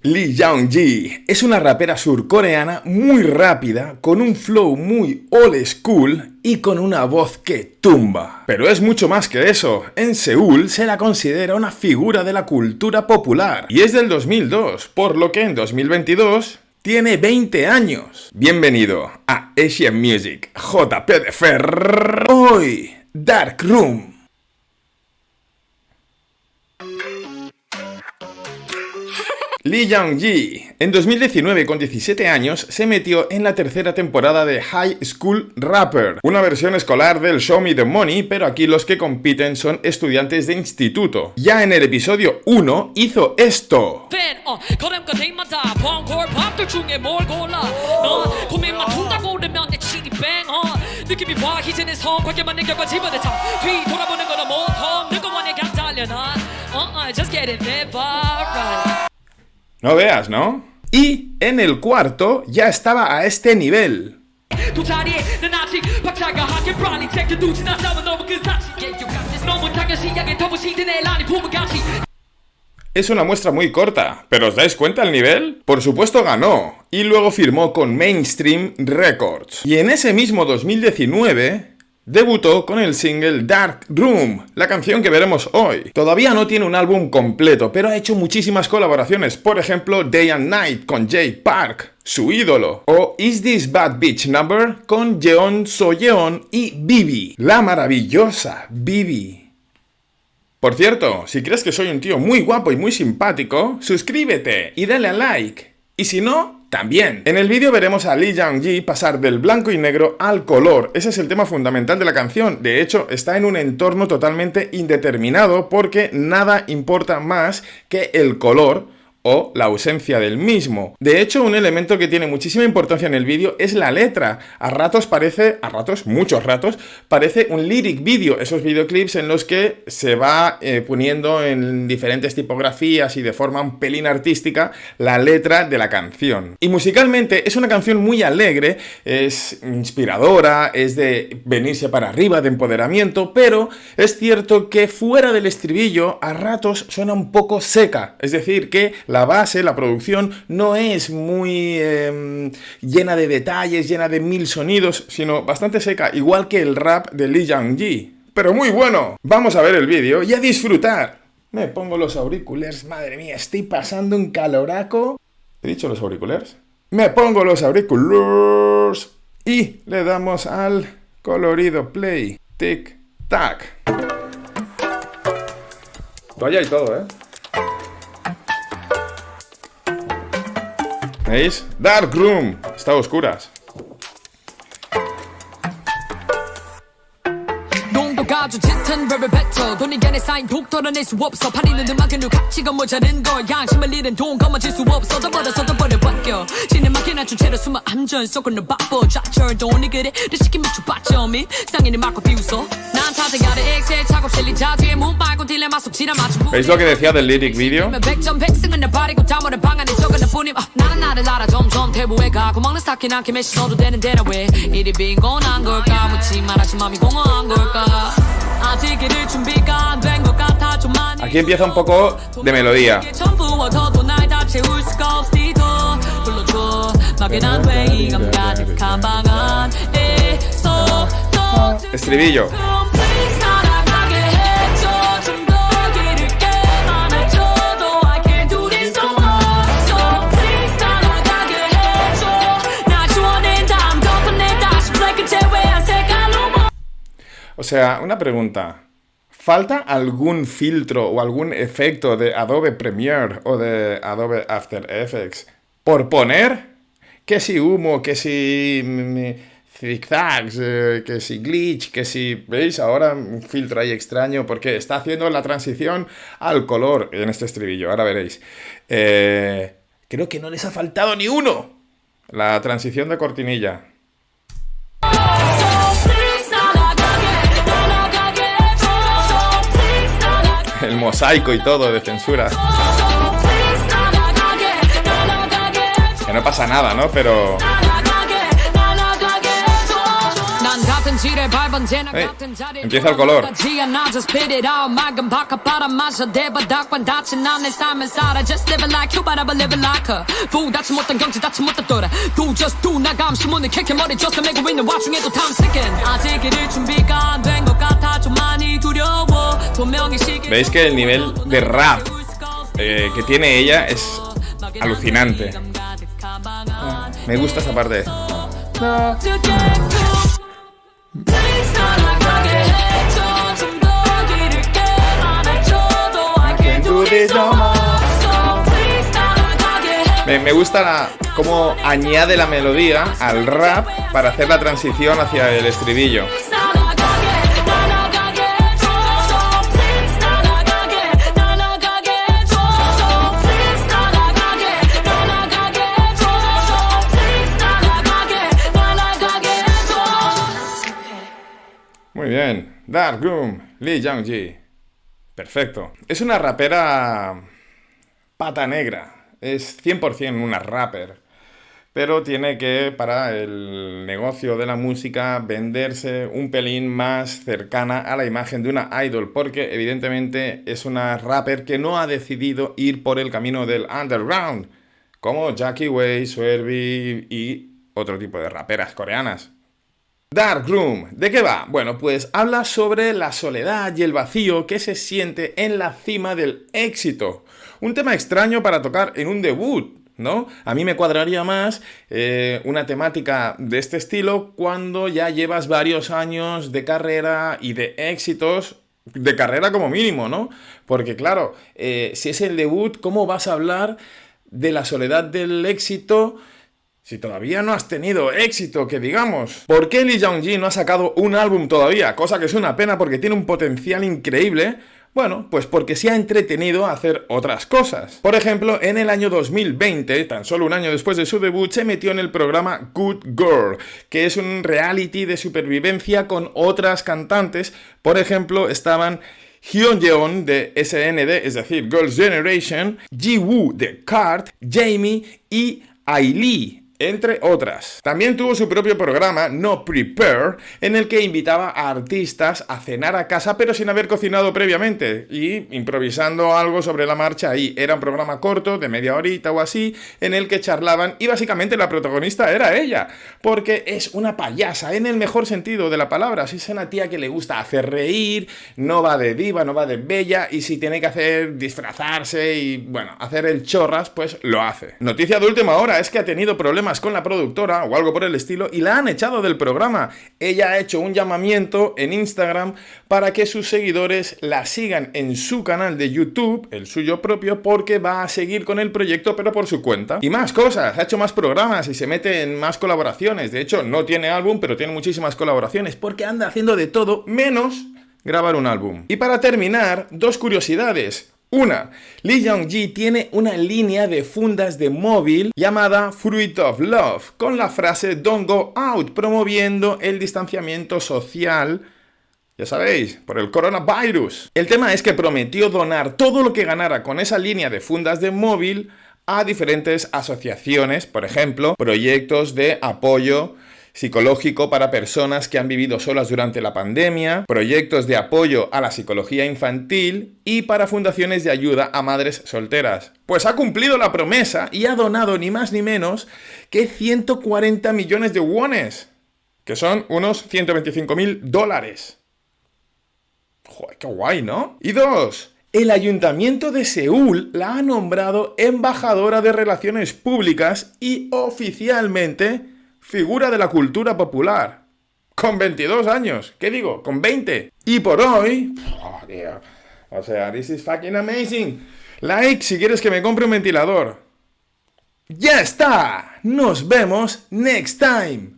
Lee Young-ji es una rapera surcoreana muy rápida, con un flow muy old school y con una voz que tumba. Pero es mucho más que eso. En Seúl se la considera una figura de la cultura popular y es del 2002, por lo que en 2022 tiene 20 años. Bienvenido a Asian Music, JP de Fer. Hoy, Dark Room. Lee Young-ji, en 2019 con 17 años, se metió en la tercera temporada de High School Rapper, una versión escolar del Show Me the Money, pero aquí los que compiten son estudiantes de instituto. Ya en el episodio 1 hizo esto. No veas, ¿no? Y en el cuarto ya estaba a este nivel. Es una muestra muy corta, pero ¿os dais cuenta el nivel? Por supuesto ganó, y luego firmó con Mainstream Records. Y en ese mismo 2019... debutó con el single Dark Room, la canción que veremos hoy. Todavía no tiene un álbum completo, pero ha hecho muchísimas colaboraciones, por ejemplo Day and Night con Jay Park, su ídolo, o Is This Bad Bitch Number con Jeon So-yeon y Bibi, la maravillosa Bibi. Por cierto, si crees que soy un tío muy guapo y muy simpático, suscríbete y dale a like. Y si no, también. En el vídeo veremos a Lee Young-ji pasar del blanco y negro al color. Ese es el tema fundamental de la canción. De hecho, está en un entorno totalmente indeterminado porque nada importa más que el color o la ausencia del mismo. De hecho, un elemento que tiene muchísima importancia en el vídeo es la letra. Muchos ratos, parece un lyric video, esos videoclips en los que se va poniendo en diferentes tipografías y de forma un pelín artística la letra de la canción. Y musicalmente es una canción muy alegre, es inspiradora, es de venirse para arriba, de empoderamiento, pero es cierto que fuera del estribillo a ratos suena un poco seca, es decir, que la base, la producción, no es muy llena de detalles, llena de mil sonidos, sino bastante seca, igual que el rap de Lee Young-ji. Pero muy bueno. Vamos a ver el vídeo y a disfrutar. Me pongo los auriculares, madre mía, estoy pasando un caloraco. ¿He dicho los auriculares? Me pongo los auriculares y le damos al colorido play. Tic, tac. Toalla y todo, ¿eh? ¿Veis? Dark Room. Está a oscuras. ¿Veis lo que decía del lyric video? Aquí empieza un poco de melodía. Estribillo. O sea, una pregunta. ¿Falta algún filtro o algún efecto de Adobe Premiere o de Adobe After Effects por poner? Que si humo, que si zigzags, que si glitch, que si... ¿Veis? Ahora un filtro ahí extraño porque está haciendo la transición al color en este estribillo. Ahora veréis. Creo que no les ha faltado ni uno. La transición de cortinilla. El mosaico y todo de censura. Que no pasa nada, ¿no? Pero... Empieza el color. Veis que el nivel de rap que tiene ella es alucinante. Me gusta esa parte. Me gusta cómo añade la melodía al rap para hacer la transición hacia el estribillo. Muy bien, Dark Room, Lee Young-ji. Perfecto. Es una rapera pata negra. Es 100% una rapper. Pero tiene que, para el negocio de la música, venderse un pelín más cercana a la imagen de una idol. Porque evidentemente es una rapper que no ha decidido ir por el camino del underground. Como Jackie Wei, Swervy y otro tipo de raperas coreanas. Dark Room, ¿de qué va? Bueno, pues habla sobre la soledad y el vacío que se siente en la cima del éxito. Un tema extraño para tocar en un debut, ¿no? A mí me cuadraría más una temática de este estilo cuando ya llevas varios años de carrera y de éxitos de carrera como mínimo, ¿no? Porque claro, si es el debut, ¿cómo vas a hablar de la soledad del éxito si todavía no has tenido éxito, que digamos? ¿Por qué Lee Young-ji no ha sacado un álbum todavía? Cosa que es una pena porque tiene un potencial increíble. Bueno, pues porque se ha entretenido a hacer otras cosas. Por ejemplo, en el año 2020, tan solo un año después de su debut, se metió en el programa Good Girl, que es un reality de supervivencia con otras cantantes. Por ejemplo, estaban Hyunjeon de SNSD, es decir, Girls' Generation, Jiwoo de KART, Jamie y Ailee, entre otras. También tuvo su propio programa, No Prepare, en el que invitaba a artistas a cenar a casa pero sin haber cocinado previamente y improvisando algo sobre la marcha ahí. Era un programa corto, de media horita o así, en el que charlaban y básicamente la protagonista era ella, porque es una payasa en el mejor sentido de la palabra. Es una tía que le gusta hacer reír, no va de diva, no va de bella, y si tiene que hacer disfrazarse y, bueno, hacer el chorras, pues lo hace. Noticia de última hora es que ha tenido problemas con la productora o algo por el estilo y la han echado del programa. Ella ha hecho un llamamiento en Instagram para que sus seguidores la sigan en su canal de YouTube, el suyo propio, porque va a seguir con el proyecto pero por su cuenta. Y más cosas, ha hecho más programas y se mete en más colaboraciones. De hecho, no tiene álbum, pero tiene muchísimas colaboraciones porque anda haciendo de todo menos grabar un álbum. Y para terminar, dos curiosidades. Una, Lee Young-ji tiene una línea de fundas de móvil llamada Fruit of Love, con la frase Don't Go Out, promoviendo el distanciamiento social, ya sabéis, por el coronavirus. El tema es que prometió donar todo lo que ganara con esa línea de fundas de móvil a diferentes asociaciones, por ejemplo, proyectos de apoyo psicológico para personas que han vivido solas durante la pandemia, proyectos de apoyo a la psicología infantil y para fundaciones de ayuda a madres solteras. Pues ha cumplido la promesa y ha donado ni más ni menos que 140 millones de wones, que son unos $125.000. Joder, qué guay, ¿no? Y dos, el Ayuntamiento de Seúl la ha nombrado embajadora de relaciones públicas y oficialmente figura de la cultura popular. Con 22 años. ¿Qué digo? Con 20. Y por hoy... Oh, tío. O sea, this is fucking amazing. Like si quieres que me compre un ventilador. ¡Ya está! Nos vemos next time.